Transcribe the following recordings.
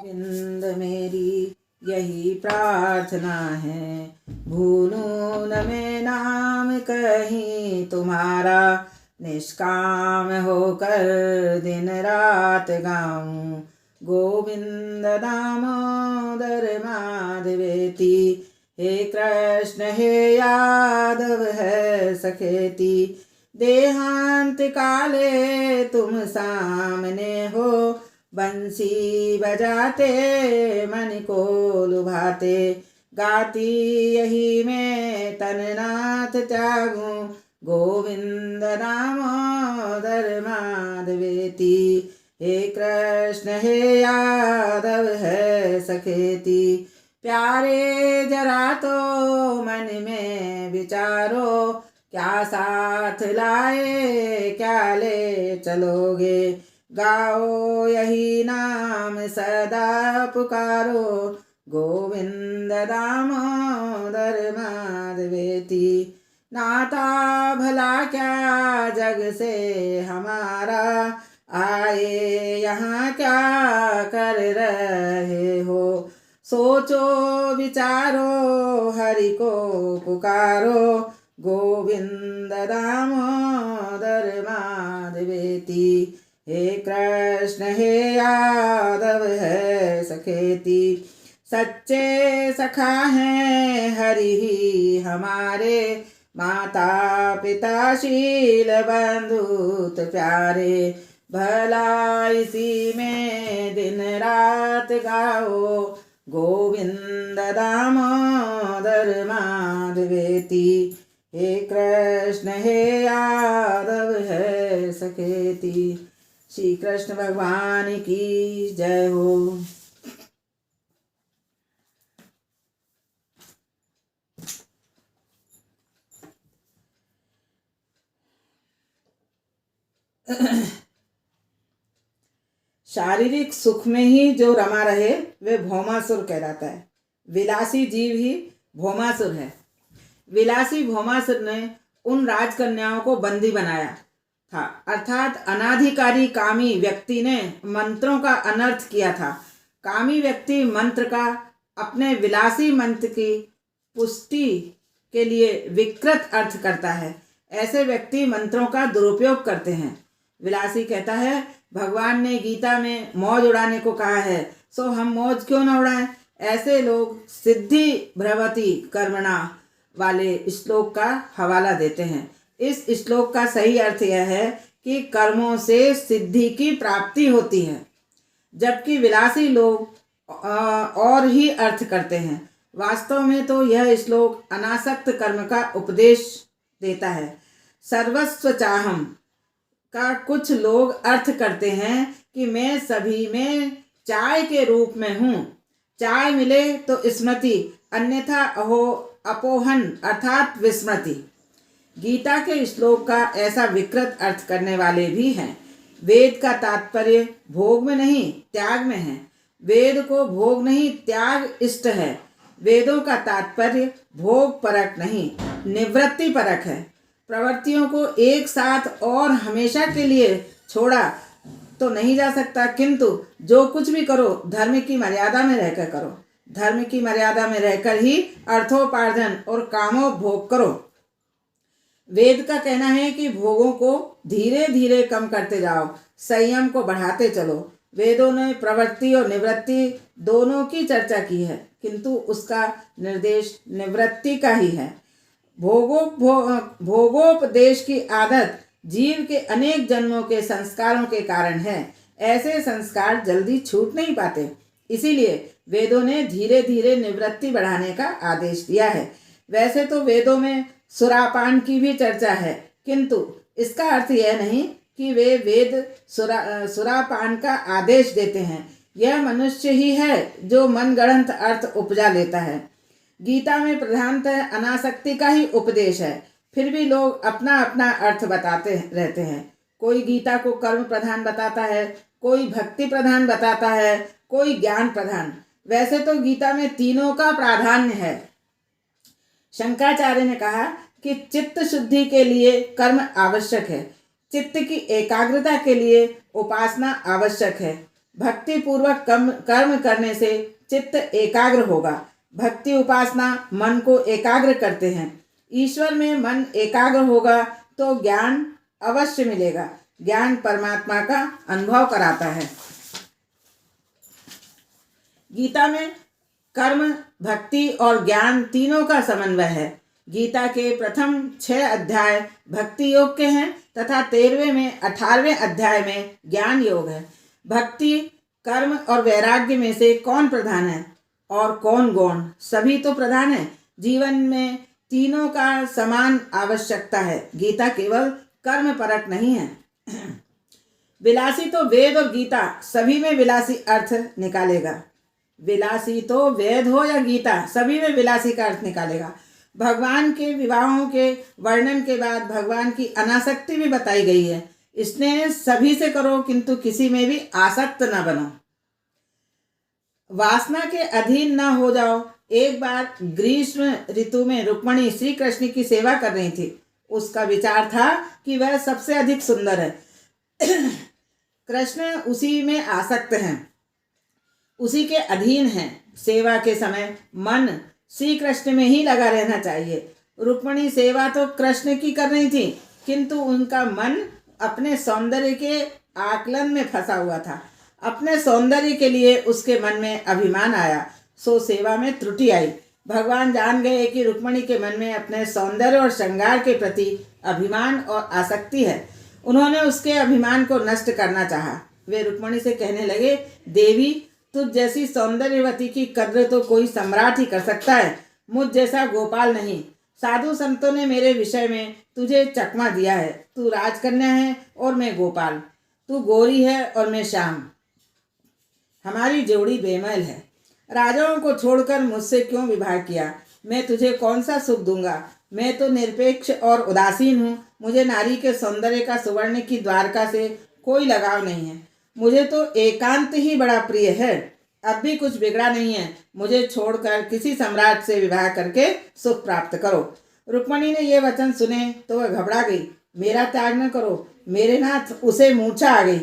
गोविंद मेरी यही प्रार्थना है, भूलूं न मैं नाम कहीं तुम्हारा, निष्काम होकर दिन रात गाऊं। गोविंद दामोदर माधवेति, हे कृष्ण हे यादव है सखेति। देहांत काले तुम सामने हो, बंसी बजाते मन को लुभाते। गाती यही मैं तननाथ त्यागूं, गोविंद दामोदर माधवेति। हे कृष्ण हे यादव है सखेति। प्यारे जरा तो मन में विचारो, क्या साथ लाए क्या ले चलोगे। गाओ यही नाम सदा पुकारो, गोविंद दामोदर माधवेति। नाता भला क्या जग से हमारा, आए यहाँ क्या कर रहे हो। सोचो विचारो हरि को पुकारो, गोविंद दामोदर माधवेति। हे कृष्ण हे यादव है सखेति। सच्चे सखा हैं हरि ही हमारे, माता पिता शील बंधुत प्यारे। भला इसी में दिन रात गाओ, गोविंद दामोदर माधवेति। हे कृष्ण हे यादव है सखेति। श्री कृष्ण भगवान की जय हो। शारीरिक सुख में ही जो रमा रहे वे भौमासुर कहलाता है। विलासी जीव ही भौमासुर है। विलासी भौमासुर ने उन राजकन्याओं को बंदी बनाया था, अर्थात अनाधिकारी कामी व्यक्ति ने मंत्रों का अनर्थ किया था। कामी व्यक्ति मंत्र का अपने विलासी मंत्र की पुष्टि के लिए विकृत अर्थ करता है। ऐसे व्यक्ति मंत्रों का दुरुपयोग करते हैं। विलासी कहता है, भगवान ने गीता में मौज उड़ाने को कहा है, सो हम मौज क्यों न उड़ाएं। ऐसे लोग सिद्धि भ्रवती कर्मणा वाले श्लोक का हवाला देते हैं। इस श्लोक का सही अर्थ यह है कि कर्मों से सिद्धि की प्राप्ति होती है, जबकि विलासी लोग और ही अर्थ करते हैं। वास्तव में तो यह श्लोक अनासक्त कर्म का उपदेश देता है। सर्वस्व चाहम का कुछ लोग अर्थ करते हैं कि मैं सभी में चाय के रूप में हूँ, चाय मिले तो स्मृति, अन्यथा अपोहन अर्थात विस्मृति। गीता के श्लोक का ऐसा विकृत अर्थ करने वाले भी हैं। वेद का तात्पर्य भोग में नहीं त्याग में है। वेद को भोग नहीं त्याग इष्ट है। वेदों का तात्पर्य भोग परक नहीं निवृत्ति परक है। प्रवृत्तियों को एक साथ और हमेशा के लिए छोड़ा तो नहीं जा सकता, किंतु जो कुछ भी करो धर्म की मर्यादा में रहकर करो। धर्म की मर्यादा में रहकर ही अर्थोपार्जन और कामोपभोग करो। वेद का कहना है कि भोगों को धीरे धीरे कम करते जाओ, संयम को बढ़ाते चलो। वेदों ने प्रवृत्ति और निवृत्ति दोनों की चर्चा की है, किंतु उसका निर्देश निवृत्ति का ही है। भोगोपदेश की आदत जीव के अनेक जन्मों के संस्कारों के कारण है। ऐसे संस्कार जल्दी छूट नहीं पाते, इसीलिए वेदों ने धीरे धीरे निवृत्ति बढ़ाने का आदेश दिया है। वैसे तो वेदों में सुरापान की भी चर्चा है, किंतु इसका अर्थ यह नहीं कि वे वेद सुरापान का आदेश देते हैं। यह मनुष्य ही है जो मनगढ़ंत अर्थ उपजा लेता है। गीता में प्रधानतः अनासक्ति का ही उपदेश है, फिर भी लोग अपना अपना अर्थ बताते रहते हैं। कोई गीता को कर्म प्रधान बताता है, कोई भक्ति प्रधान बताता है, कोई ज्ञान प्रधान। वैसे तो गीता में तीनों का प्राधान्य है। शंकराचार्य ने कहा कि चित्त शुद्धि के लिए कर्म आवश्यक है, चित्त की एकाग्रता के लिए उपासना आवश्यक है। भक्ति पूर्वक कर्म करने से चित्त एकाग्र होगा। भक्ति उपासना मन को एकाग्र करते हैं। ईश्वर में मन एकाग्र होगा तो ज्ञान अवश्य मिलेगा। ज्ञान परमात्मा का अनुभव कराता है। गीता में कर्म, भक्ति और ज्ञान तीनों का समन्वय है। गीता के प्रथम 6 अध्याय भक्ति योग के हैं तथा 13वें में 18वें अध्याय में ज्ञान योग है। भक्ति, कर्म और वैराग्य में से कौन प्रधान है और कौन गौण? सभी तो प्रधान है। जीवन में तीनों का समान आवश्यकता है। गीता केवल कर्म परक नहीं है। विलासी तो वेद और गीता सभी में विलासी अर्थ निकालेगा। विलासी तो वेद हो या गीता, सभी में विलासी का अर्थ निकालेगा। भगवान के विवाहों के वर्णन के बाद भगवान की अनासक्ति भी बताई गई है। स्नेह सभी से करो किंतु किसी में भी आसक्त न बनो। वासना के अधीन न हो जाओ। एक बार ग्रीष्म ऋतु में रुक्मणी श्री कृष्ण की सेवा कर रही थी। उसका विचार था कि वह सबसे अधिक सुंदर है। कृष्ण उसी में आसक्त हैं, उसी के अधीन हैं। सेवा के समय मन श्री कृष्ण में ही लगा रहना चाहिए। रुक्मणी सेवा तो कृष्ण की कर रही थी किंतु उनका मन अपने सौंदर्य के आकलन में फंसा हुआ था। अपने सौंदर्य के लिए उसके मन में अभिमान आया, सो सेवा में त्रुटि आई। भगवान जान गए कि रुक्मणी के मन में अपने सौंदर्य और श्रृंगार के प्रति अभिमान और आसक्ति है। उन्होंने उसके अभिमान को नष्ट करना चाहा। वे रुक्मणी से कहने लगे, देवी, तुझ जैसी सौंदर्यवती की कद्र तो कोई सम्राट ही कर सकता है, मुझ जैसा गोपाल नहीं। साधु संतों ने मेरे विषय में तुझे चकमा दिया है। तू राजकन्या है और मैं गोपाल, तू गोरी है और मैं श्याम। हमारी जोड़ी बेमैल है। राजाओं को छोड़कर मुझसे क्यों विवाह किया? मैं तुझे कौन सा सुख दूंगा? मैं तो निरपेक्ष और उदासीन हूँ। मुझे नारी के सौंदर्य का सुवर्ण की द्वारका से कोई लगाव नहीं है। मुझे तो एकांत ही बड़ा प्रिय है। अब भी कुछ बिगड़ा नहीं है। मुझे छोड़कर किसी सम्राट से विवाह करके सुख प्राप्त करो। रुक्मणी ने ये वचन सुने तो वह घबरा गई। मेरा त्याग न करो मेरे नाथ। उसे मूर्छा आ गई।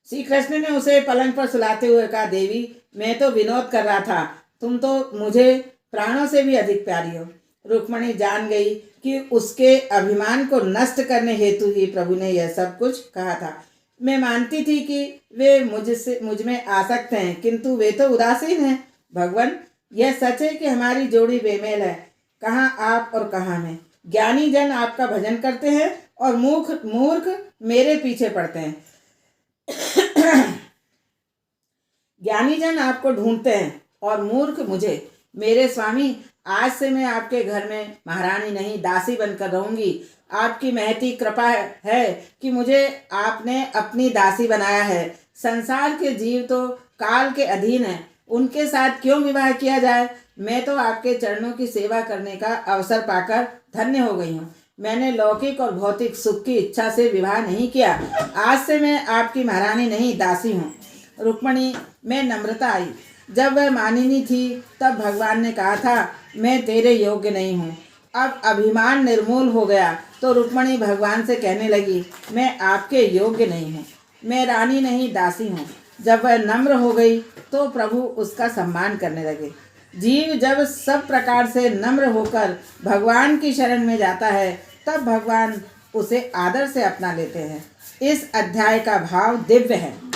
श्री कृष्ण ने उसे पलंग पर सुलाते हुए कहा, देवी, मैं तो विनोद कर रहा था, तुम तो मुझे प्राणों से भी अधिक प्यारी हो। रुक्मणी जान गई कि उसके अभिमान को नष्ट करने हेतु ही प्रभु ने यह सब कुछ कहा था। मैं मानती थी कि वे मुझ में आसक्त हैं किंतु वे तो उदासीन हैं। भगवान, यह सच है कि हमारी जोड़ी बेमेल है। कहाँ आप और कहाँ मैं। ज्ञानी जन आपका भजन करते हैं और मूर्ख मेरे पीछे पड़ते हैं। ज्ञानी जन आपको ढूंढते हैं और मूर्ख मुझे। मेरे स्वामी, आज से मैं आपके घर में महारानी नहीं दासी बनकर रहूंगी। आपकी महती कृपा है कि मुझे आपने अपनी दासी बनाया है। संसार के जीव तो काल के अधीन हैं, उनके साथ क्यों विवाह किया जाए? मैं तो आपके चरणों की सेवा करने का अवसर पाकर धन्य हो गई हूँ। मैंने लौकिक और भौतिक सुख की इच्छा से विवाह नहीं किया। आज से मैं आपकी महारानी नहीं दासी हूँ। रुक्मणी में नम्रता आई। जब वह मानिनी थी तब भगवान ने कहा था, मैं तेरे योग्य नहीं हूँ। अब अभिमान निर्मूल हो गया तो रुक्मणी भगवान से कहने लगी, मैं आपके योग्य नहीं हूँ, मैं रानी नहीं दासी हूँ। जब वह नम्र हो गई तो प्रभु उसका सम्मान करने लगे। जीव जब सब प्रकार से नम्र होकर भगवान की शरण में जाता है तब भगवान उसे आदर से अपना लेते हैं। इस अध्याय का भाव दिव्य है।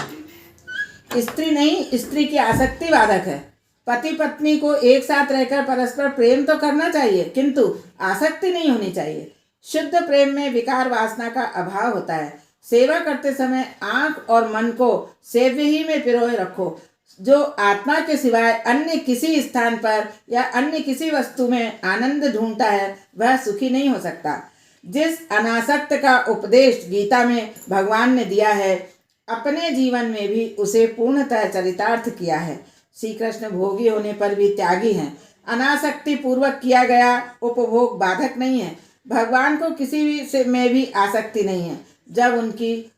स्त्री नहीं, स्त्री की आसक्ति बाधक है। पति पत्नी को एक साथ रहकर परस्पर प्रेम तो करना चाहिए किंतु आसक्ति नहीं होनी चाहिए। शुद्ध प्रेम में विकार वासना का अभाव होता है। सेवा करते समय आंख और मन को सेव्य ही में पिरोए रखो। जो आत्मा के सिवाय अन्य किसी स्थान पर या अन्य किसी वस्तु में आनंद ढूंढता है वह सुखी नहीं हो सकता। जिस अनासक्त का उपदेश गीता में भगवान ने दिया है, अपने जीवन में भी उसे पूर्णतः चरितार्थ किया है। श्री कृष्ण भोगी होने पर भी त्यागी हैं। अनासक्ति पूर्वक किया गया उपभोग बाधक नहीं है। भगवान को किसी भी से में भी आसक्ति नहीं है। जब उनकी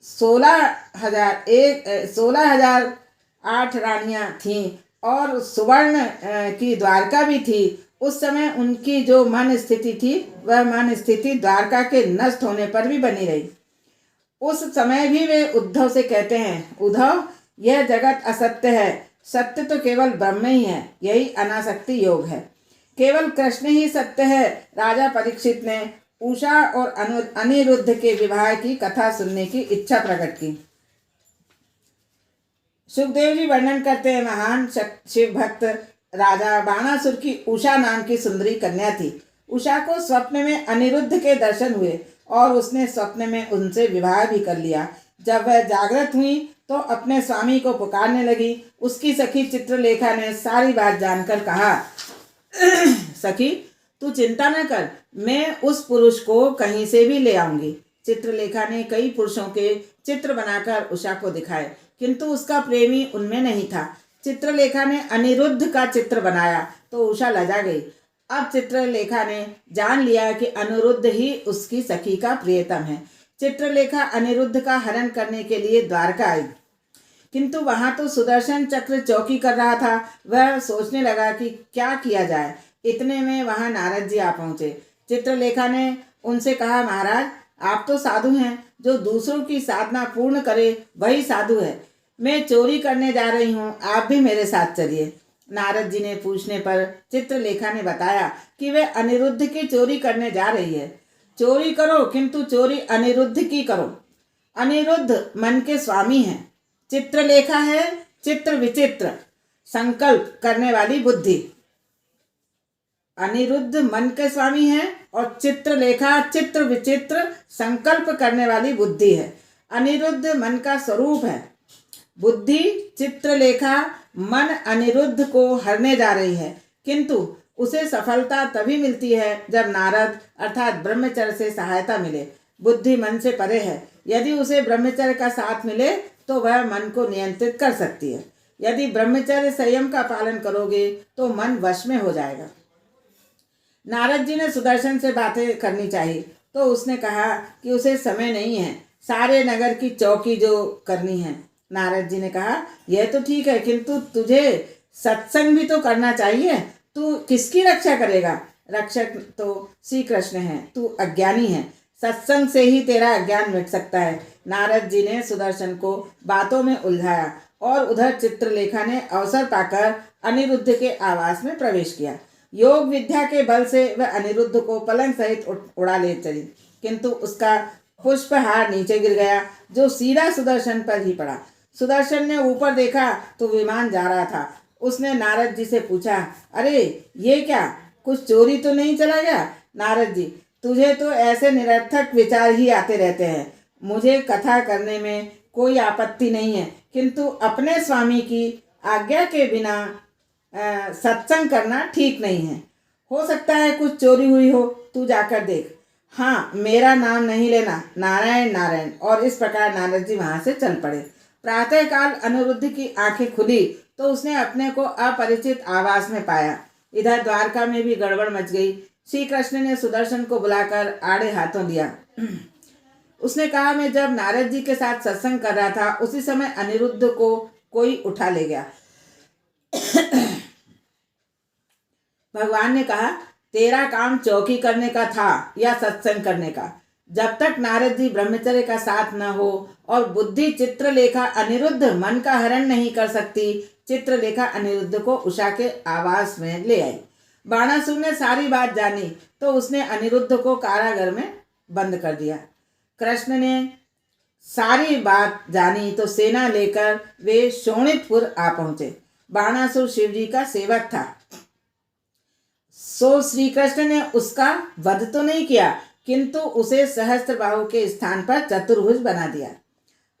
16,008 रानियां थीं और सुवर्ण की द्वारका भी थी, उस समय उनकी जो मन स्थिति थी वह मन स्थिति द्वारका के नष्ट होने पर भी बनी रही। उस समय भी वे उद्धव से कहते हैं, उद्धव, यह जगत असत्य है, सत्य तो केवल ब्रह्म ही है, यही अनासक्ति योग है। केवल कृष्ण ही सत्य है। राजा परीक्षित ने उषा और अनिरुद्ध के विवाह की कथा सुनने की इच्छा प्रकट की। सुखदेव जी वर्णन करते हैं, महान शिव भक्त राजा बाणासुर की उषा नाम की सुंदरी कन्या थी। उषा को स्वप्न में अनिरुद्ध के दर्शन हुए और उसने स्वप्न में उनसे विवाह भी कर लिया। जब वह जागृत हुई तो अपने स्वामी को पुकारने लगी। उसकी सखी चित्रलेखा ने सारी बात जानकर कहा, सखी, तू चिंता न कर, मैं उस पुरुष को कहीं से भी ले आऊंगी। चित्रलेखा ने कई पुरुषों के चित्र बनाकर उषा को दिखाए, किंतु उसका प्रेमी उनमें नहीं था। चित्रलेखा ने अनिरुद्ध का चित्र बनाया तो उषा लजा गई। अब चित्रलेखा ने जान लिया कि अनिरुद्ध ही उसकी सखी का प्रियतम है। चित्रलेखा अनिरुद्ध का हरण करने के लिए द्वारका आई, किंतु वहां तो सुदर्शन चक्र चौकी कर रहा था। वह सोचने लगा कि क्या किया जाए। इतने में वहां नारद जी आ पहुंचे। चित्रलेखा ने उनसे कहा, महाराज, आप तो साधु हैं, जो दूसरों की साधना पूर्ण करे वही साधु है। मैं चोरी करने जा रही हूँ, आप भी मेरे साथ चलिए। नारद जी ने पूछने पर चित्रलेखा ने बताया कि वे अनिरुद्ध की चोरी करने जा रही है। चोरी करो, किंतु चोरी अनिरुद्ध की करो। अनिरुद्ध मन के स्वामी हैं, चित्रलेखा है चित्र विचित्र संकल्प करने वाली बुद्धि। अनिरुद्ध मन के स्वामी है और चित्रलेखा चित्र विचित्र संकल्प करने वाली बुद्धि है। अनिरुद्ध मन का स्वरूप है। बुद्धि चित्रलेखा मन अनिरुद्ध को हरने जा रही है, किंतु उसे सफलता तभी मिलती है जब नारद अर्थात ब्रह्मचर्य से सहायता मिले। बुद्धि मन से परे है। यदि उसे ब्रह्मचर्य का साथ मिले तो वह मन को नियंत्रित कर सकती है। यदि ब्रह्मचर्य संयम का पालन करोगे तो मन वश में हो जाएगा। नारद जी ने सुदर्शन से बातें करनी चाहिए तो उसने कहा कि उसे समय नहीं है, सारे नगर की चौकी जो करनी है। नारद जी ने कहा, यह तो ठीक है, किंतु तुझे सत्संग भी तो करना चाहिए। तू किसकी रक्षा करेगा? रक्षक तो श्री कृष्ण है, तू अज्ञानी है। सत्संग से ही तेरा अज्ञान मिट सकता है। नारद जी ने सुदर्शन को बातों में उलझाया और उधर चित्रलेखा ने अवसर पाकर अनिरुद्ध के आवास में प्रवेश किया। योग विद्या के बल से वह अनिरुद्ध को पलंग सहित उड़ा ले चली, किंतु उसका पुष्पहार नीचे गिर गया, जो सीधा सुदर्शन पर ही पड़ा। सुदर्शन ने ऊपर देखा तो विमान जा रहा था। उसने नारद जी से पूछा, अरे ये क्या, कुछ चोरी तो नहीं चला गया? नारद जी, तुझे तो ऐसे निरर्थक विचार ही आते रहते हैं। मुझे कथा करने में कोई आपत्ति नहीं है, किंतु अपने स्वामी की आज्ञा के बिना सत्संग करना ठीक नहीं है। हो सकता है कुछ चोरी हुई हो, तू जाकर देख। हाँ, मेरा नाम नहीं लेना, नारायण नारायण। और इस प्रकार नारद जी वहां से चल पड़े। प्रातःकाल अनिरुद्ध की आंखें खुली तो उसने अपने को अपरिचित आवास में पाया। इधर द्वारका में भी गड़बड़ मच गई। श्री कृष्ण ने सुदर्शन को बुलाकर आड़े हाथों लिया। उसने कहा, मैं जब नारद जी के साथ सत्संग कर रहा था उसी समय अनिरुद्ध को कोई उठा ले गया। भगवान ने कहा, तेरा काम चौकी करने का था या सत्संग करने का? जब तक नारद जी ब्रह्मचर्य का साथ न हो और बुद्धि चित्रलेखा अनिरुद्ध मन का हरण नहीं कर सकती। चित्रलेखा अनिरुद्ध को उषा के आवास में ले आई। बाणासुर ने सारी बात जानी तो उसने अनिरुद्ध को कारागार में बंद कर दिया। कृष्ण ने सारी बात जानी तो सेना लेकर वे शोणितपुर आ पहुंचे। बाणासुर शिवजी का सेवक था, सो श्री कृष्ण ने उसका वध तो नहीं किया, किंतु उसे सहस्त्रबाहु के स्थान पर चतुर्भुज बना दिया।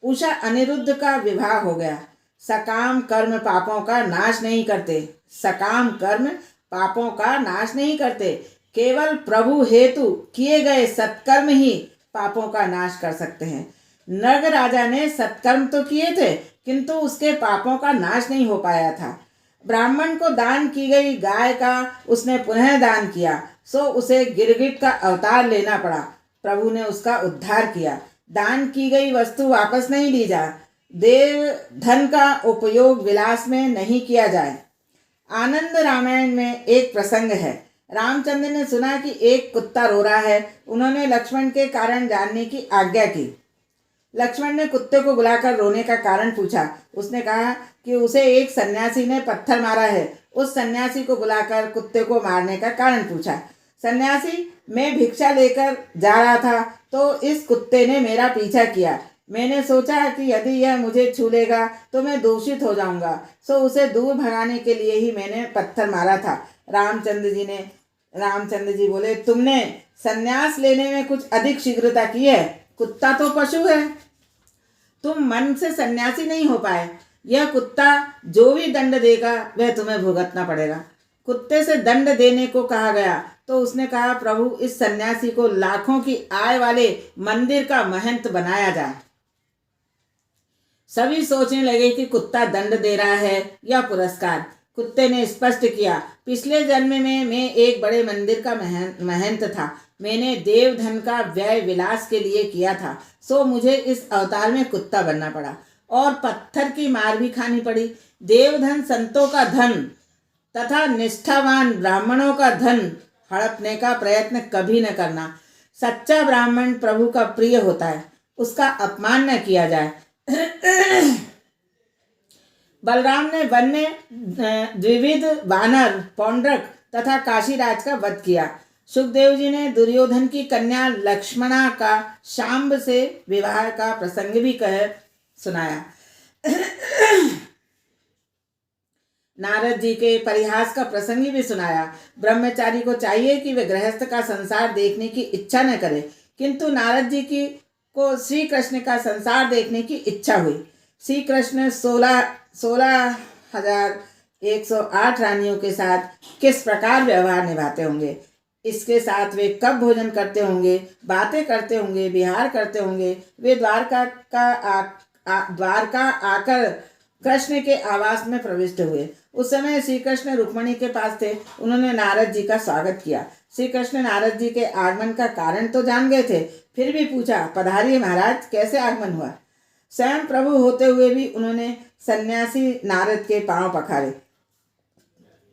उषा अनिरुद्ध का विवाह हो गया। सकाम कर्म पापों का नाश नहीं करते। सकाम कर्म पापों का नाश नहीं करते। केवल प्रभु हेतु किए गए सत्कर्म ही पापों का नाश कर सकते हैं। नग राजा ने सत्कर्म तो किए थे, किंतु उसके पापों का नाश नहीं हो पाया था। ब्राह्मण को दान की गई गाय का उसने पुनः दान किया, सो उसे गिरगिट का अवतार लेना पड़ा। प्रभु ने उसका उद्धार किया। दान की गई वस्तु वापस नहीं ली जा। देव धन का उपयोग विलास में नहीं किया जाए। आनंद रामायण में एक प्रसंग है। रामचंद्र ने सुना कि एक कुत्ता रो रहा है। उन्होंने लक्ष्मण के कारण जानने की आज्ञा की। लक्ष्मण ने कुत्ते को बुलाकर रोने का कारण पूछा। उसने कहा कि उसे एक सन्यासी ने पत्थर मारा है। उस सन्यासी को बुलाकर कुत्ते को मारने का कारण पूछा। सन्यासी, मैं भिक्षा लेकर जा रहा था तो इस कुत्ते ने मेरा पीछा किया। मैंने सोचा कि यदि यह मुझे छू लेगा तो मैं दूषित हो जाऊंगा, सो उसे दूर भगाने के लिए ही मैंने पत्थर मारा था। रामचंद्र जी बोले, तुमने संन्यास लेने में कुछ अधिक शीघ्रता की है। कुत्ता तो पशु है, तुम मन से सन्यासी नहीं हो पाए। यह कुत्ता जो भी दंड देगा वह तुम्हें भुगतना पड़ेगा। कुत्ते से दंड देने को कहा गया तो उसने कहा, प्रभु, इस सन्यासी को लाखों की आय वाले मंदिर का महंत बनाया जाए। सभी सोचने लगे कि कुत्ता दंड दे रहा है या पुरस्कार। कुत्ते ने स्पष्ट किया, पिछले जन्म में मैं एक बड़े मंदिर का महंत था। मैंने देवधन का व्यय विलास के लिए किया था, सो मुझे इस अवतार में कुत्ता बनना पड़ा और पत्थर की मार भी खानी पड़ी। देवधन संतों का धन तथा निष्ठावान ब्राह्मणों का धन हड़पने का प्रयत्न कभी न करना। सच्चा ब्राह्मण प्रभु का प्रिय होता है, उसका अपमान न किया जाए। बलराम ने वन में द्विविध वानर, पौंड्रक तथा काशीराज का वध किया। सुखदेव जी ने दुर्योधन की कन्या लक्ष्मणा का शांब से विवाह का प्रसंग भी सुनाया। नारद जी के परिहास का प्रसंग भी सुनाया। ब्रह्मचारी को चाहिए कि वे गृहस्थ का संसार देखने की इच्छा न करे, किंतु नारद जी को श्री कृष्ण का संसार देखने की इच्छा हुई। श्री कृष्ण 16,108 रानियों के साथ किस प्रकार व्यवहार निभाते होंगे, इसके साथ वे कब भोजन करते होंगे, बातें करते होंगे, विहार करते होंगे। वे द्वारका आकर कृष्ण के आवास में प्रविष्ट हुए। उस समय श्री कृष्ण रुक्मिणी के पास थे। उन्होंने नारद जी का स्वागत किया। श्री कृष्ण नारद जी के आगमन का कारण तो जान गए थे, फिर भी पूछा, पधारिए महाराज, कैसे आगमन हुआ। स्वयं प्रभु होते हुए भी उन्होंने सन्यासी नारद के पांव पखारे।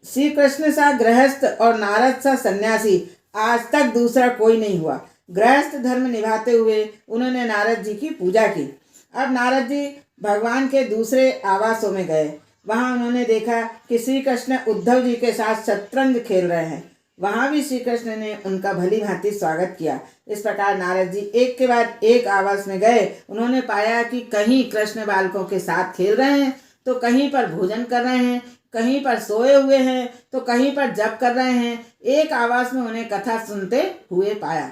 श्री कृष्ण सा गृहस्थ और नारद सा सन्यासी आज तक दूसरा कोई नहीं हुआ। गृहस्थ धर्म निभाते हुए उन्होंने नारद जी की पूजा की। अब नारद जी भगवान के दूसरे आवासों में गए। वहां उन्होंने देखा कि श्री कृष्ण उद्धव जी के साथ शतरंज खेल रहे हैं। वहां भी श्री कृष्ण ने उनका भली भांति स्वागत किया। इस प्रकार नारद जी एक के बाद एक आवास में गए। उन्होंने पाया कि कहीं कृष्ण बालकों के साथ खेल रहे हैं तो कहीं पर भोजन कर रहे हैं, कहीं पर सोए हुए हैं तो कहीं पर जप कर रहे हैं। एक आवास में उन्हें कथा सुनते हुए पाया।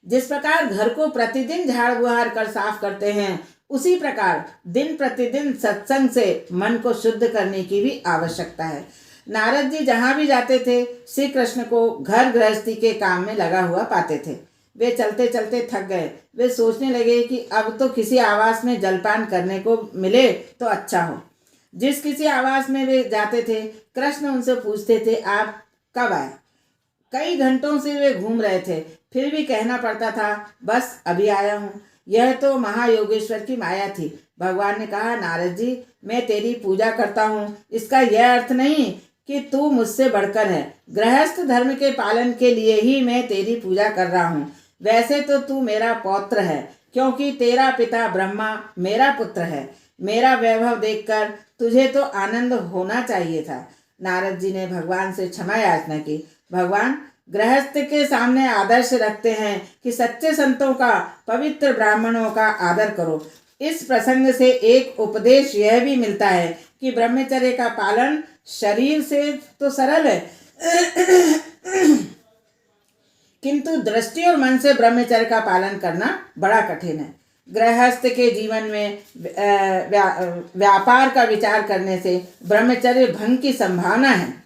जिस प्रकार घर को प्रतिदिन झाड़ बुहार कर साफ करते हैं, उसी प्रकार दिन प्रतिदिन सत्संग से मन को शुद्ध करने की भी आवश्यकता है। नारद जी जहाँ भी जाते थे श्री कृष्ण को घर गृहस्थी के काम में लगा हुआ पाते थे। वे चलते चलते थक गए। वे सोचने लगे कि अब तो किसी आवास में जलपान करने को मिले तो अच्छा हो। जिस किसी आवास में वे जाते थे, कृष्ण उनसे पूछते थे, आप कब आए। कई घंटों से वे घूम रहे थे, फिर भी कहना पड़ता था, बस अभी आया हूँ। यह तो महायोगेश्वर की माया थी। भगवान ने कहा, नारद जी, मैं तेरी पूजा करता हूँ, इसका यह अर्थ नहीं कि तू मुझसे बढ़कर है। गृहस्थ धर्म के पालन के लिए ही मैं तेरी पूजा कर रहा हूँ। वैसे तो तू मेरा पौत्र है, क्योंकि तेरा पिता ब्रह्मा मेरा पुत्र है। मेरा वैभव देखकर तुझे तो आनंद होना चाहिए था। नारद जी ने भगवान से क्षमा याचना की। भगवान गृहस्थ के सामने आदर्श रखते हैं कि सच्चे संतों का, पवित्र ब्राह्मणों का आदर करो। इस प्रसंग से एक उपदेश यह भी मिलता है कि ब्रह्मचर्य का पालन शरीर से तो सरल है, किंतु दृष्टि और मन से ब्रह्मचर्य का पालन करना बड़ा कठिन है। गृहस्थ के जीवन में व्यापार का विचार करने से ब्रह्मचर्य भंग की संभावना है।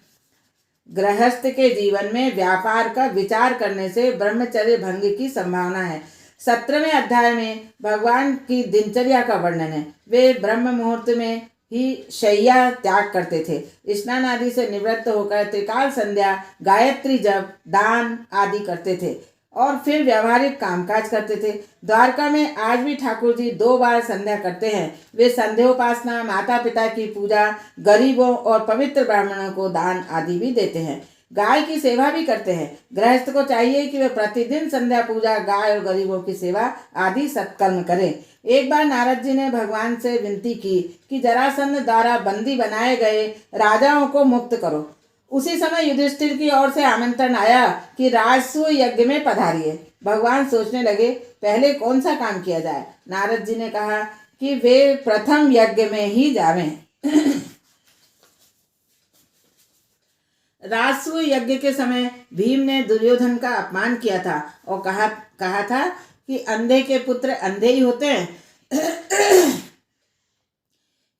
गृहस्थ के जीवन में व्यापार का विचार करने से ब्रह्मचर्य भंग की संभावना है। 17वें अध्याय में भगवान की दिनचर्या का वर्णन है। वे ब्रह्म मुहूर्त में ही शैया त्याग करते थे। स्नान आदि से निवृत्त होकर त्रिकाल संध्या, गायत्री जप, दान आदि करते थे और फिर व्यावहारिक कामकाज करते थे। द्वारका में आज भी ठाकुर जी 2 बार संध्या करते हैं। वे संध्योपासना, माता पिता की पूजा, गरीबों और पवित्र ब्राह्मणों को दान आदि भी देते हैं। गाय की सेवा भी करते हैं। गृहस्थ को चाहिए कि वे प्रतिदिन संध्या पूजा, गाय और गरीबों की सेवा आदि सत्कर्म करें। एक बार नारद जी ने भगवान से विनती की कि जरासंध द्वारा बंदी बनाए गए राजाओं को मुक्त करो। उसी समय युधिष्ठिर की ओर से आमंत्रण आया कि राजसूय यज्ञ में पधारिए। भगवान सोचने लगे पहले कौन सा काम किया जाए। नारद जी ने कहा कि वे प्रथम यज्ञ में ही जावें। राजसूय यज्ञ के समय भीम ने दुर्योधन का अपमान किया था और कहा था कि अंधे के पुत्र अंधे ही होते हैं।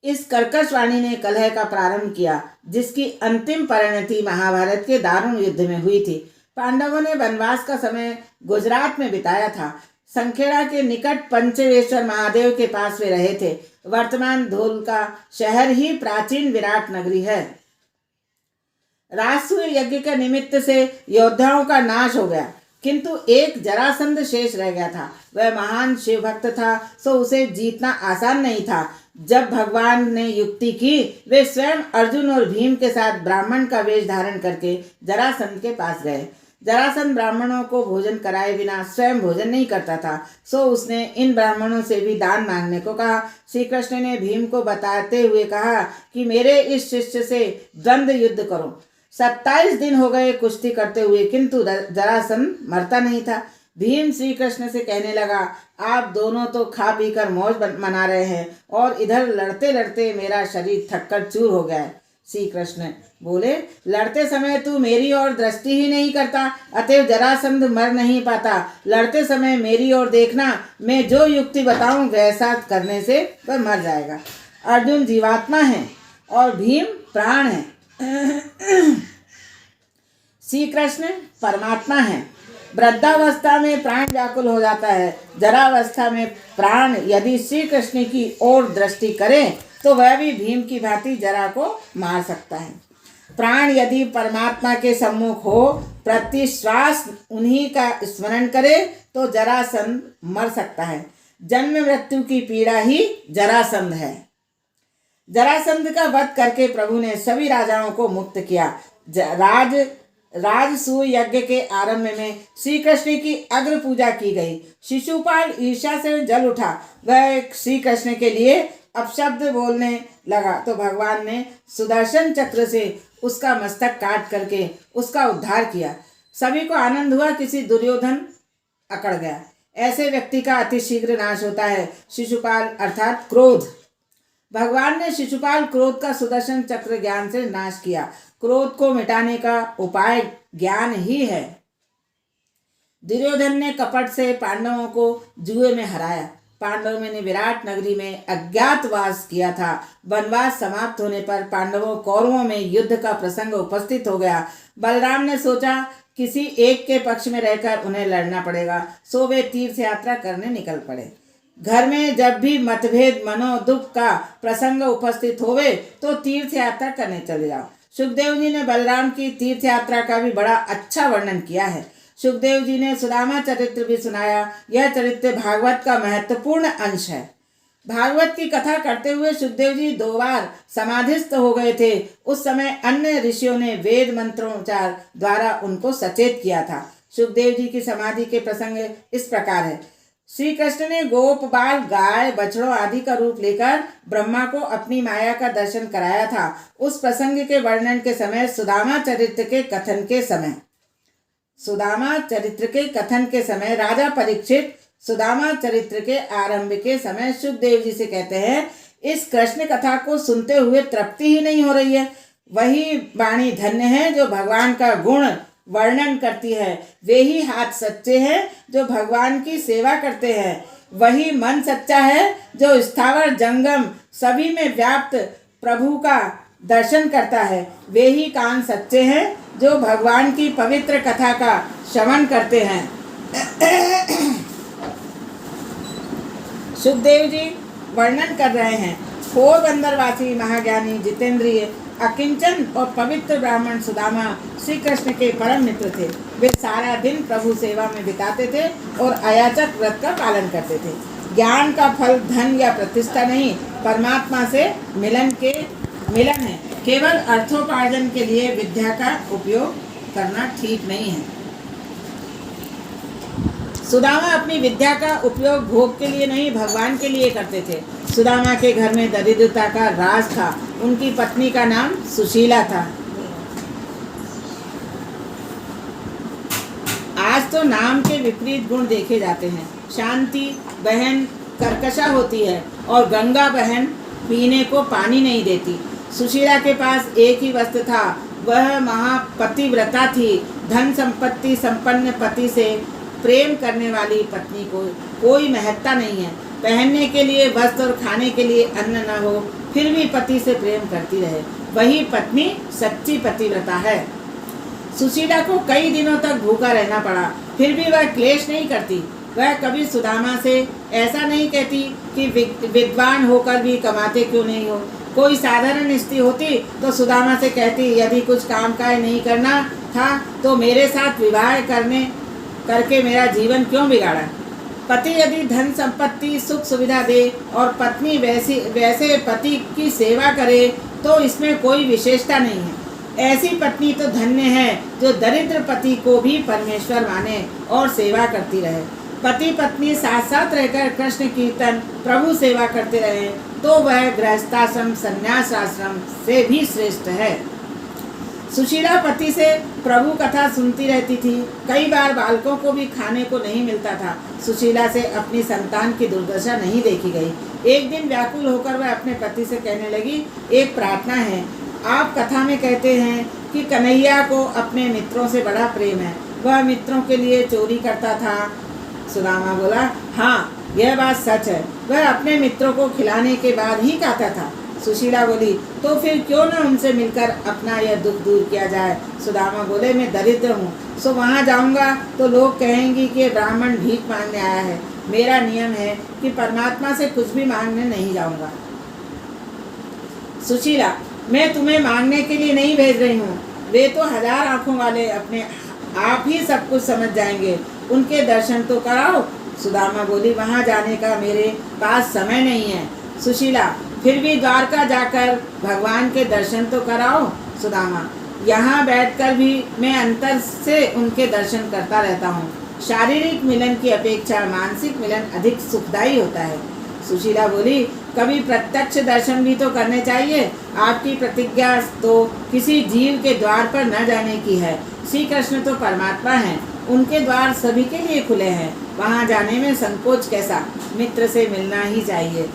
इस कर्कश वाणी ने कलह का प्रारंभ किया, जिसकी अंतिम परिणति महाभारत के दारुण युद्ध में हुई थी। पांडवों ने वनवास का समय गुजरात में बिताया था। संखेड़ा के निकट पंचवेश्वर महादेव के पास वे रहे थे। वर्तमान धोलका शहर ही प्राचीन विराट नगरी है। राजसूय यज्ञ के निमित्त से योद्धाओं का नाश हो गया, किंतु एक जरासंध शेष रह गया था। वह महान शिव भक्त था, सो उसे जीतना आसान नहीं था। जब भगवान ने युक्ति की, वे स्वयं अर्जुन और भीम के साथ ब्राह्मण का वेश धारण करके जरासंध के पास गए। जरासंध ब्राह्मणों को भोजन कराए बिना स्वयं भोजन नहीं करता था, सो उसने इन ब्राह्मणों से भी दान मांगने को कहा। श्री कृष्ण ने भीम को बताते हुए कहा कि मेरे इस शिष्य से द्वंद्व युद्ध करो। 27 दिन हो गए कुश्ती करते हुए, किंतु जरासंध मरता नहीं था। भीम श्री कृष्ण से कहने लगा, आप दोनों तो खा पी कर मौज मना रहे हैं और इधर लड़ते लड़ते मेरा शरीर थककर चूर हो गया है। श्री कृष्ण बोले, लड़ते समय तू मेरी ओर दृष्टि ही नहीं करता, अतएव जरासंध मर नहीं पाता। लड़ते समय मेरी ओर देखना, मैं जो युक्ति बताऊं वैसा करने से वह मर जाएगा। अर्जुन जीवात्मा है और भीम प्राण है। श्री कृष्ण परमात्मा है। वृद्धावस्था में प्राण व्याकुल हो जाता है। जरावस्था में प्राण यदि श्री कृष्ण की ओर दृष्टि करे तो वह भी भीम की भांति जरा को मार सकता है। प्राण यदि परमात्मा के सम्मुख हो, प्रति श्वास उन्हीं का स्मरण करे तो जरासंध मर सकता है। जन्म मृत्यु की पीड़ा ही जरासंध है। जरासंध का वध करके प्रभु ने सभी राजाओं को मुक्त किया। राजसूय यज्ञ के आरंभ में श्री कृष्ण की अग्र पूजा की गई। शिशुपाल ईर्ष्या से जल उठा। वह श्री कृष्ण के लिए अपशब्द बोलने लगा तो भगवान ने सुदर्शन चक्र से उसका मस्तक काट करके उसका उद्धार किया। सभी को आनंद हुआ। किसी दुर्योधन अकड़ गया। ऐसे व्यक्ति का अतिशीघ्र नाश होता है। शिशुपाल अर्थात क्रोध। भगवान ने शिशुपाल क्रोध का सुदर्शन चक्र ज्ञान से नाश किया। क्रोध को मिटाने का उपाय ज्ञान ही है। दुर्योधन ने कपट से पांडवों को जुए में हराया। पांडवों ने विराट नगरी में अज्ञातवास किया था। वनवास समाप्त होने पर पांडवों कौरवों में युद्ध का प्रसंग उपस्थित हो गया। बलराम ने सोचा किसी एक के पक्ष में रहकर उन्हें लड़ना पड़ेगा, सो वे तीर्थ यात्रा करने निकल पड़े। घर में जब भी मतभेद, मनोदुख का प्रसंग उपस्थित होवे तो तीर्थ यात्रा करने चले जाओ। सुखदेव जी ने बलराम की तीर्थ यात्रा का भी बड़ा अच्छा वर्णन किया है। सुखदेव जी ने सुदामा चरित्र भी सुनाया। यह चरित्र भागवत का महत्वपूर्ण अंश है। भागवत की कथा करते हुए सुखदेव जी 2 बार समाधिस्थ हो गए थे। उस समय अन्य ऋषियों ने वेद मंत्रोच्चार द्वारा उनको सचेत किया था। सुखदेव जी की समाधि के प्रसंग इस प्रकार है। श्री कृष्ण ने गोप बाल, गाय, बछड़ों आदि का रूप लेकर ब्रह्मा को अपनी माया का दर्शन कराया था। उस प्रसंग के वर्णन के समय सुदामा चरित्र के कथन के समय राजा परीक्षित सुदामा चरित्र के आरंभ के समय सुखदेव जी से कहते हैं, इस कृष्ण कथा को सुनते हुए तृप्ति ही नहीं हो रही है। वही वाणी धन्य है जो भगवान का गुण वर्णन करती है। वे ही हाथ सच्चे हैं जो भगवान की सेवा करते हैं। वही मन सच्चा है जो स्थावर जंगम सभी में व्याप्त प्रभु का दर्शन करता है। वे ही कान सच्चे हैं जो भगवान की पवित्र कथा का श्रवण करते हैं। सुखदेव जी वर्णन कर रहे हैं, पोरबंदरवासी महाज्ञानी जितेंद्रिय अकिंचन और पवित्र ब्राह्मण सुदामा श्री कृष्ण के परम मित्र थे। वे सारा दिन प्रभु सेवा में बिताते थे और अयाचक व्रत का पालन करते थे। ज्ञान का फल धन या प्रतिष्ठा नहीं, परमात्मा से मिलन है। केवल अर्थोपार्जन के लिए विद्या का उपयोग करना ठीक नहीं है। सुदामा अपनी विद्या का उपयोग भोग के लिए नहीं, भगवान के लिए करते थे। सुदामा के घर में दरिद्रता का राज था। उनकी पत्नी का नाम सुशीला था। आज तो नाम के विपरीत गुण देखे जाते हैं। शांति बहन कर्कशा होती है और गंगा बहन पीने को पानी नहीं देती। सुशीला के पास एक ही वस्त्र था, वह महापतिव्रता थी। धन संपत्ति संपन्न पति से प्रेम करने वाली पत्नी को कोई महत्ता नहीं है। पहनने के लिए वस्त्र और खाने के लिए अन्न न हो, फिर भी पति से प्रेम करती रहे, वही पत्नी सच्ची पतिव्रता है। सुशीला को कई दिनों तक भूखा रहना पड़ा, फिर भी वह क्लेश नहीं करती। वह कभी सुदामा से ऐसा नहीं कहती कि विद्वान होकर भी कमाते क्यों नहीं हो। कोई साधारण स्त्री होती तो सुदामा से कहती, यदि कुछ काम काज नहीं करना था तो मेरे साथ विवाह करके मेरा जीवन क्यों बिगाड़ा। पति यदि धन संपत्ति सुख सुविधा दे और पत्नी वैसे पति की सेवा करे तो इसमें कोई विशेषता नहीं है। ऐसी पत्नी तो धन्य है जो दरिद्र पति को भी परमेश्वर माने और सेवा करती रहे। पति पत्नी साथ साथ रहकर कृष्ण कीर्तन प्रभु सेवा करते रहे तो वह गृहस्थाश्रम संन्यास आश्रम से भी श्रेष्ठ है। सुशीला पति से प्रभु कथा सुनती रहती थी। कई बार बालकों को भी खाने को नहीं मिलता था। सुशीला से अपनी संतान की दुर्दशा नहीं देखी गई। एक दिन व्याकुल होकर वह अपने पति से कहने लगी, एक प्रार्थना है। आप कथा में कहते हैं कि कन्हैया को अपने मित्रों से बड़ा प्रेम है, वह मित्रों के लिए चोरी करता था। सुदामा बोला, हाँ यह बात सच है, वह अपने मित्रों को खिलाने के बाद ही खाता था। सुशीला बोली, तो फिर क्यों न उनसे मिलकर अपना यह दुख दूर किया जाए। सुदामा बोले, मैं दरिद्र हूँ, सो वहाँ जाऊँगा तो लोग कहेंगे कि ब्राह्मण भीख मांगने आया है। मेरा नियम है कि परमात्मा से कुछ भी मांगने नहीं जाऊँगा। सुशीला, मैं तुम्हें मांगने के लिए नहीं भेज रही हूँ, वे तो 1000 आँखों वाले अपने आप ही सब कुछ समझ जाएंगे, उनके दर्शन तो कराओ। सुदामा बोली, वहाँ जाने का मेरे पास समय नहीं है। सुशीला, फिर भी द्वारका जाकर भगवान के दर्शन तो कराओ। सुदामा, यहाँ बैठकर भी मैं अंतर से उनके दर्शन करता रहता हूँ। शारीरिक मिलन की अपेक्षा मानसिक मिलन अधिक सुखदायी होता है। सुशीला बोली, कभी प्रत्यक्ष दर्शन भी तो करने चाहिए। आपकी प्रतिज्ञा तो किसी जीव के द्वार पर न जाने की है। श्री कृष्ण तो परमात्मा हैं, उनके द्वार सभी के लिए खुले हैं, वहाँ जाने में संकोच कैसा। मित्र से मिलना ही चाहिए।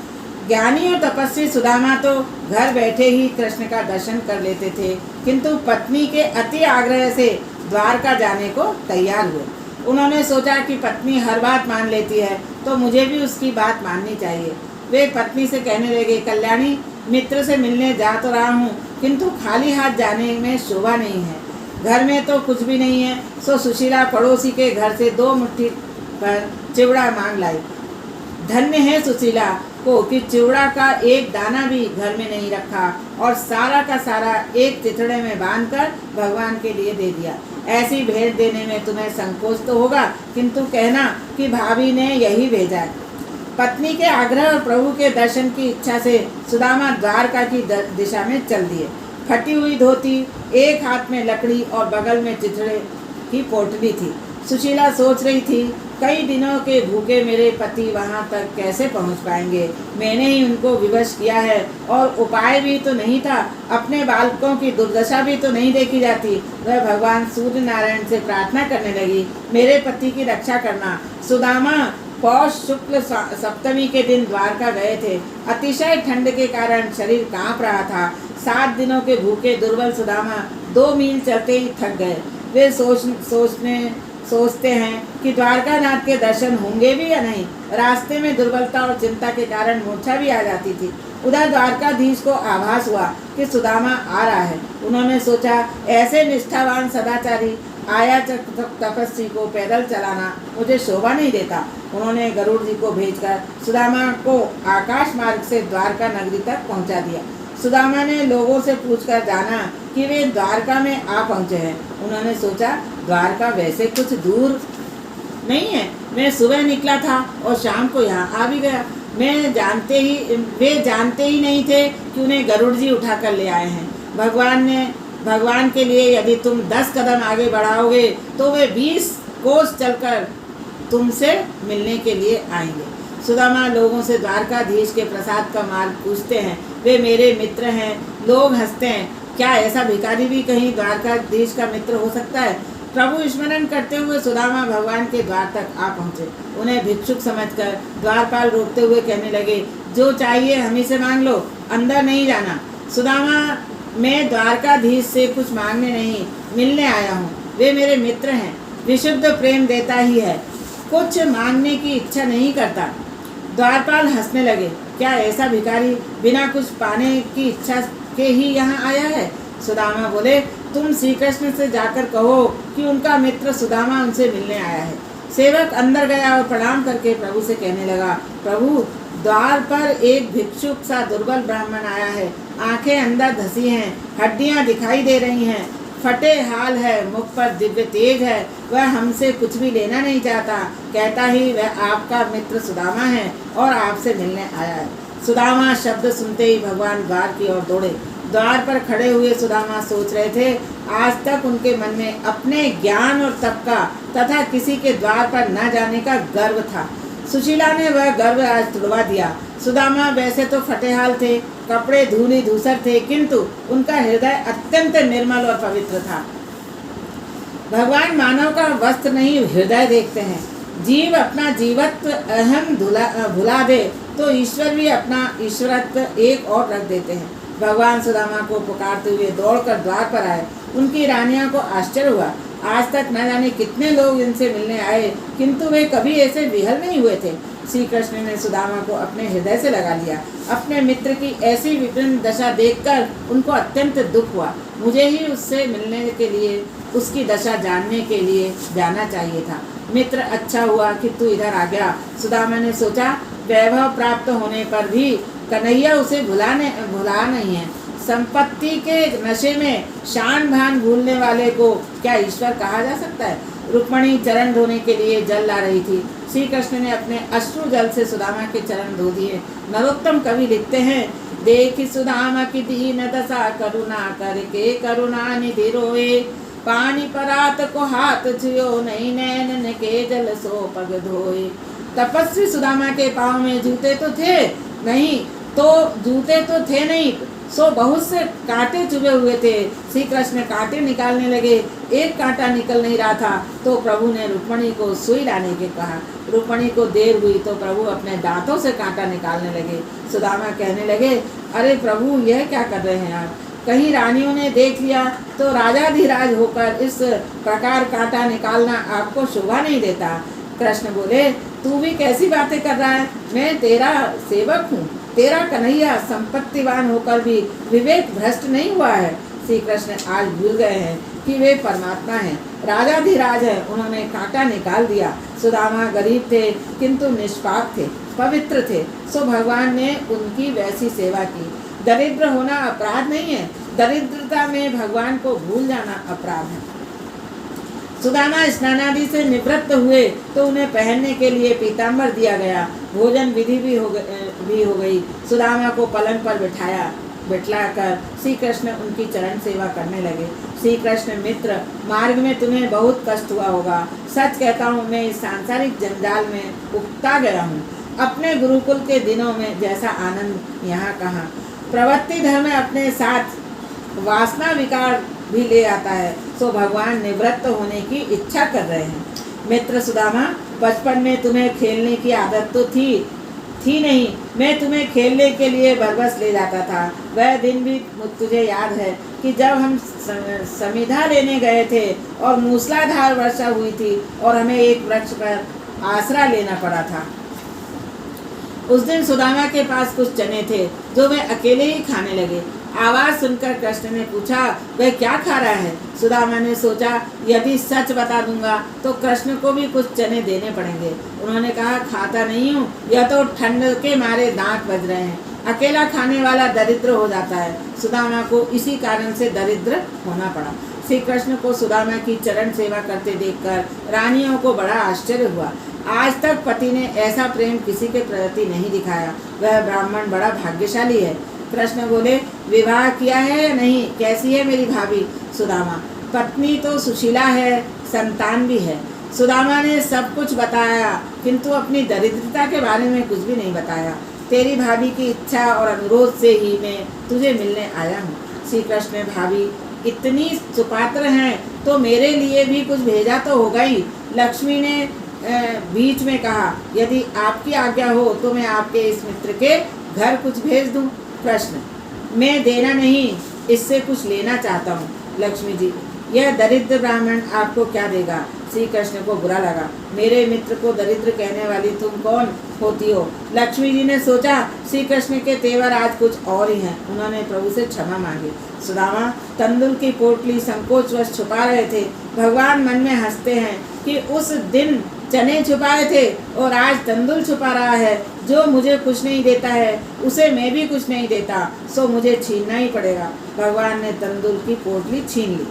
ज्ञानी और तपस्वी सुदामा तो घर बैठे ही कृष्ण का दर्शन कर लेते थे, किंतु पत्नी के अति आग्रह से द्वारका जाने को तैयार हुए। उन्होंने सोचा कि पत्नी हर बात मान लेती है तो मुझे भी उसकी बात माननी चाहिए। वे पत्नी से कहने लगे, कल्याणी, मित्र से मिलने जा तो रहा हूँ, किंतु खाली हाथ जाने में शोभा नहीं है। घर में तो कुछ भी नहीं है। सो सुशीला पड़ोसी के घर से 2 मुट्ठी पर चिवड़ा मांग लाई। धन्य है सुशीला को कि चिवड़ा का एक दाना भी घर में नहीं रखा और सारा का सारा एक चिथड़े में बांधकर भगवान के लिए दे दिया। ऐसी भेंट देने में तुम्हें संकोच तो होगा, किंतु कहना कि भाभी ने यही भेजा है। पत्नी के आग्रह और प्रभु के दर्शन की इच्छा से सुदामा द्वारका की दिशा में चल दिए। फटी हुई धोती, एक हाथ में लकड़ी और बगल में चिथड़े की पोटली थी। सुशीला सोच रही थी, कई दिनों के भूखे मेरे पति वहां तक कैसे पहुंच पाएंगे। मैंने ही उनको विवश किया है और उपाय भी तो नहीं था। अपने बालकों की दुर्दशा भी तो नहीं देखी जाती। वह भगवान सूर्य नारायण से प्रार्थना करने लगी, मेरे पति की रक्षा करना। सुदामा पौष शुक्ल सप्तमी के दिन द्वारका गए थे। अतिशय ठंड के कारण शरीर कांप रहा था। 7 दिनों के भूखे दुर्बल सुदामा 2 मील चलते ही थक गए। वे सोचते हैं कि द्वारका नाथ के दर्शन होंगे भी या नहीं। रास्ते में दुर्बलता और चिंता के कारण मूर्छा भी आ जाती थी। उधर द्वारकाधीश को आभास हुआ कि सुदामा आ रहा है। उन्होंने सोचा, ऐसे निष्ठावान सदाचारी आया तपस्वी को पैदल चलाना मुझे शोभा नहीं देता। उन्होंने गरुड़ जी को भेजकर सुदामा को आकाश मार्ग से द्वारका नगरी तक पहुंचा दिया। सुदामा ने लोगों से पूछकर जाना कि वे द्वारका में आ पहुंचे हैं। उन्होंने सोचा, द्वारका वैसे कुछ दूर नहीं है। मैं सुबह निकला था और शाम को यहाँ आ भी गया। वे जानते ही नहीं थे कि उन्हें गरुड़ जी उठा कर ले आए हैं। भगवान ने भगवान के लिए यदि तुम 10 कदम आगे बढ़ाओगे तो वे 20 कोस चलकर तुमसे मिलने के लिए आएंगे। सुदामा लोगों से द्वारकाधीश के प्रसाद का मार्ग पूछते हैं। वे मेरे मित्र हैं। लोग हंसते हैं। क्या ऐसा भिखारी भी कहीं द्वारकाधीश का मित्र हो सकता है? प्रभु स्मरण करते हुए सुदामा भगवान के द्वार तक आ पहुँचे। उन्हें भिक्षुक समझकर द्वारपाल रोकते हुए कहने लगे, जो चाहिए हम ही से मांग लो, अंदर नहीं जाना। सुदामा, मैं द्वारकाधीश से कुछ मांगने नहीं, मिलने आया हूँ। वे मेरे मित्र हैं। विशुद्ध प्रेम देता ही है, कुछ मांगने की इच्छा नहीं करता। द्वारपाल हंसने लगे। क्या ऐसा भिखारी बिना कुछ पाने की इच्छा के ही यहाँ आया है? सुदामा बोले, तुम श्री कृष्ण से जाकर कहो कि उनका मित्र सुदामा उनसे मिलने आया है। सेवक अंदर गया और प्रणाम करके प्रभु से कहने लगा, प्रभु, द्वार पर एक भिक्षुक सा दुर्बल ब्राह्मण आया है। आंखें अंदर धसी हैं, हड्डियां दिखाई दे रही हैं, फटे हाल है, मुख पर दिव्य तेज है। वह हमसे कुछ भी लेना नहीं चाहता, कहता ही वह आपका मित्र सुदामा है और आपसे मिलने आया है। सुदामा शब्द सुनते ही भगवान द्वार की ओर दौड़े। द्वार पर खड़े हुए सुदामा सोच रहे थे, आज तक उनके मन में अपने ज्ञान और तप का तथा किसी के द्वार पर न जाने का गर्व था। सुशीला ने वह गर्व आज तुड़वा दिया। सुदामा वैसे तो फटेहाल थे, कपड़े धूली धूसर थे, किंतु उनका हृदय अत्यंत निर्मल और पवित्र था। भगवान मानव का वस्त्र नहीं, हृदय देखते हैं। जीव अपना जीवत्व अहम भुला दे तो ईश्वर भी अपना ईश्वरत्व एक और रख देते हैं। भगवान सुदामा को पुकारते हुए दौड़कर द्वार पर आए। उनकी रानियों को आश्चर्य हुआ। आज तक न जाने कितने लोग इनसे मिलने आए, किंतु वे कभी ऐसे विहल नहीं हुए थे। श्री कृष्ण ने सुदामा को अपने हृदय से लगा लिया। अपने मित्र की ऐसी विभिन्न दशा देखकर उनको अत्यंत दुख हुआ। मुझे ही उससे मिलने के लिए, उसकी दशा जानने के लिए जाना चाहिए था। मित्र, अच्छा हुआ कि तू इधर आ गया। सुदामा ने सोचा, वैभव प्राप्त होने पर भी कन्हैया उसे भुला नहीं है। संपत्ति के नशे में शान भान भूलने वाले को क्या ईश्वर कहा जा सकता है? रुक्मणी चरण धोने के लिए जल ला रही थी। श्री कृष्ण ने अपने अश्रु जल से सुदामा के चरण धो दिए। नरोत्तम कवि लिखते हैं, देखी सुदामा की दीन दशा, करुणा करके करुणा निधि रोए। पानी परात को हाथ छुयो, नहीं नैन के जल सो पग धोए। तपस्वी सुदामा के पाँव में जूते तो थे नहीं, सो बहुत से कांटे चुभे हुए थे। श्री कृष्ण कांटे निकालने लगे। एक कांटा निकल नहीं रहा था तो प्रभु ने रुक्मणी को सुई लाने के कहा। रुक्मणी को देर हुई तो प्रभु अपने दांतों से कांटा निकालने लगे। सुदामा कहने लगे, अरे प्रभु, यह क्या कर रहे हैं आप? कहीं रानियों ने देख लिया तो राजाधिराज होकर इस प्रकार कांटा निकालना आपको शोभा नहीं देता। कृष्ण बोले, तू भी कैसी बातें कर रहा है? मैं तेरा सेवक हूँ। तेरा कन्हैया संपत्तिवान होकर भी विवेक भ्रष्ट नहीं हुआ है। श्री कृष्ण आज भूल गए हैं कि वे परमात्मा हैं, राजाधिराज हैं। उन्होंने कांटा निकाल दिया। सुदामा गरीब थे किंतु निष्पाप थे, पवित्र थे, सो भगवान ने उनकी वैसी सेवा की। दरिद्र होना अपराध नहीं है, दरिद्रता में भगवान को भूल जाना अपराध है। सुदामा स्नानादि से निवृत्त हुए तो उन्हें पहनने के लिए पीताम्बर दिया गया। भोजन विधि भी हो गई। सुदामा को पलंग पर बिठाकर श्री कृष्ण उनकी चरण सेवा करने लगे। श्री कृष्ण, मित्र, मार्ग में तुम्हें बहुत कष्ट हुआ होगा। सच कहता हूँ, मैं इस सांसारिक जंजाल में उकता गया हूँ। अपने गुरुकुल के दिनों में जैसा आनंद यहाँ कहाँ। प्रवृत्ति धर्म अपने साथ वासना विकार भी ले आता है, सो भगवान निवृत्त होने की इच्छा कर रहे हैं। मित्र सुदामा, बचपन में तुम्हें खेलने की आदत तो थी नहीं। मैं तुम्हें खेलने के लिए बरबस ले जाता था। वह दिन भी तुझे याद है कि जब हम समिधा लेने गए थे और मूसलाधार वर्षा हुई थी और हमें एक वृक्ष पर आसरा लेना पड़ा था। उस दिन सुदामा के पास कुछ चने थे जो वे अकेले ही खाने लगे। आवाज सुनकर कृष्ण ने पूछा, वह क्या खा रहा है? सुदामा ने सोचा, यदि सच बता दूंगा तो कृष्ण को भी कुछ चने देने पड़ेंगे। उन्होंने कहा, खाता नहीं हूँ, यह तो ठंड के मारे दांत बज रहे हैं। अकेला खाने वाला दरिद्र हो जाता है। सुदामा को इसी कारण से दरिद्र होना पड़ा। श्री कृष्ण को सुदामा की चरण सेवा करते देखकर रानियों को बड़ा आश्चर्य हुआ। आज तक पति ने ऐसा प्रेम किसी के प्रति नहीं दिखाया। वह ब्राह्मण बड़ा भाग्यशाली है। कृष्ण बोले, विवाह किया है या नहीं, कैसी है मेरी भाभी? सुदामा, पत्नी तो सुशीला है, संतान भी है। सुदामा ने सब कुछ बताया, किंतु अपनी दरिद्रता के बारे में कुछ भी नहीं बताया। तेरी भाभी की इच्छा और अनुरोध से ही मैं तुझे मिलने आया हूँ। श्री कृष्ण, भाभी इतनी सुपात्र हैं तो मेरे लिए भी कुछ भेजा तो होगा ही। लक्ष्मी ने बीच में कहा, यदि आपकी आज्ञा हो तो मैं आपके इस मित्र के घर कुछ भेज दूं। कृष्ण, मैं देना नहीं, इससे कुछ लेना चाहता हूँ। लक्ष्मी जी, यह दरिद्र ब्राह्मण आपको क्या देगा? श्री कृष्ण को बुरा लगा, मेरे मित्र को दरिद्र कहने वाली तुम कौन होती हो? लक्ष्मी जी ने सोचा श्री कृष्ण के तेवर आज कुछ और ही हैं। उन्होंने प्रभु से क्षमा मांगी। सुदामा तंदुल की पोटली संकोचवश छुपा रहे थे। भगवान मन में हंसते हैं कि उस दिन चने छुपाए थे और आज तंदुल छुपा रहा है। जो मुझे कुछ नहीं देता है उसे मैं भी कुछ नहीं देता, सो मुझे छीनना ही पड़ेगा। भगवान ने तंदुल की पोटली छीन ली।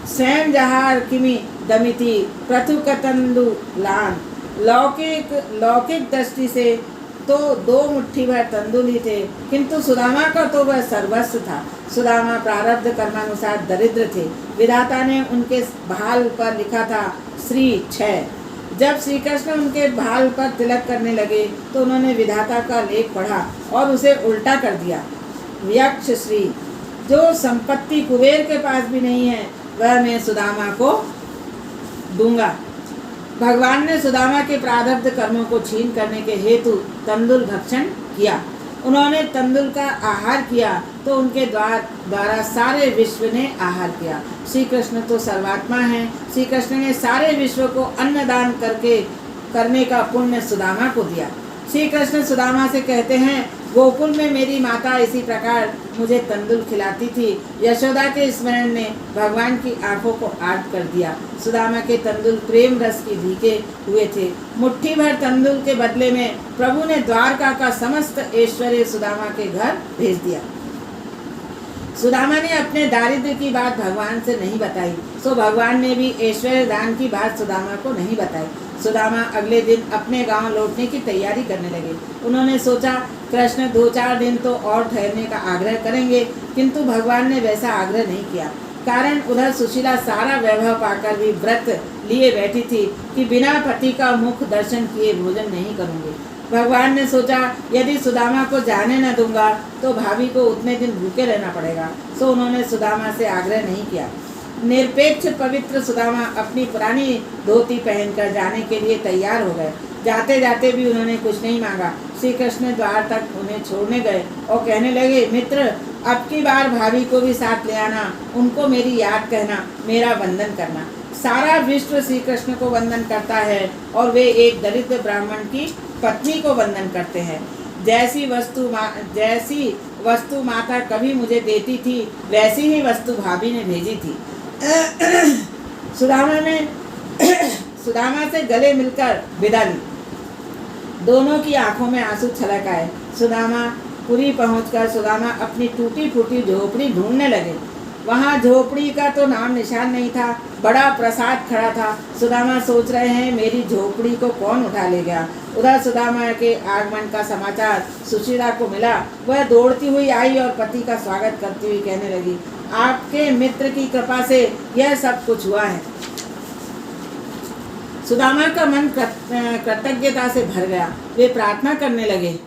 स्वयं जहार किमी दमिति प्रथुकतंदु लान। लौकिक दृष्टि से तो 2 मुट्ठी भर तंदुल ही थे, किंतु सुदामा का तो वह सर्वस्व था। सुदामा प्रारब्ध कर्मानुसार दरिद्र थे। विधाता ने उनके भाल पर लिखा था श्री 6। जब श्री कृष्ण उनके भाल पर तिलक करने लगे तो उन्होंने विधाता का लेख पढ़ा और उसे उल्टा कर दिया। यक्ष श्री, जो संपत्ति कुबेर के पास भी नहीं है वह मैं सुदामा को दूंगा। भगवान ने सुदामा के प्रारब्ध कर्मों को छीन करने के हेतु तंदुल भक्षण किया। उन्होंने तंदुल का आहार किया तो उनके द्वारा सारे विश्व ने आहार किया। श्री कृष्ण तो सर्वात्मा हैं। श्री कृष्ण ने सारे विश्व को अन्नदान करने का पुण्य सुदामा को दिया। श्री कृष्ण सुदामा से कहते हैं, गोकुल में मेरी माता इसी प्रकार मुझे तंदुल खिलाती थी। यशोदा के स्मरण ने भगवान की आंखों को आर्त कर दिया। सुदामा के तंदुल प्रेम रस की भीगे हुए थे। मुट्ठी भर तंदुल के बदले में प्रभु ने द्वारका का समस्त ऐश्वर्य सुदामा के घर भेज दिया। सुदामा ने अपने दारिद्र्य की बात भगवान से नहीं बताई, सो भगवान ने भी ऐश्वर्य दान की बात सुदामा को नहीं बताई। सुदामा अगले दिन अपने गांव लौटने की तैयारी करने लगे। उन्होंने सोचा कृष्ण 2-4 दिन तो और ठहरने का आग्रह करेंगे, किंतु भगवान ने वैसा आग्रह नहीं किया। कारण उधर सुशीला सारा वैभव पाकर भी व्रत लिए बैठी थी कि बिना पति का मुख दर्शन किए भोजन नहीं करूँगी। भगवान ने सोचा यदि सुदामा को जाने न दूंगा तो भाभी को उतने दिन भूखे रहना पड़ेगा, सो उन्होंने सुदामा से आग्रह नहीं किया। निरपेक्ष पवित्र सुदामा अपनी पुरानी धोती पहनकर जाने के लिए तैयार हो गए। जाते जाते भी उन्होंने कुछ नहीं मांगा। श्री कृष्ण द्वार तक उन्हें छोड़ने गए और कहने लगे, मित्र अब की बार भाभी को भी साथ ले आना, उनको मेरी याद कहना, मेरा वंदन करना। सारा विश्व श्री कृष्ण को वंदन करता है और वे एक दरिद्र ब्राह्मण की पत्नी को वंदन करते हैं। जैसी वस्तु माता कभी मुझे देती थी वैसी ही वस्तु भाभी ने भेजी थी। सुदामा से गले मिलकर विदा ली। दोनों की आंखों में आंसू छलक आए। पुरी पहुंचकर सुदामा अपनी टूटी फूटी झोपड़ी ढूंढने लगे। वहां झोपड़ी का तो नाम निशान नहीं था। बड़ा प्रसाद खड़ा था। सुदामा सोच रहे हैं मेरी झोपड़ी को कौन उठा ले गया। उधर सुदामा के आगमन का समाचार सुशीला को मिला। वह दौड़ती हुई आई और पति का स्वागत करती हुई कहने लगी, आपके मित्र की कृपा से यह सब कुछ हुआ है। सुदामा का मन कृतज्ञता से भर गया। वे प्रार्थना करने लगे,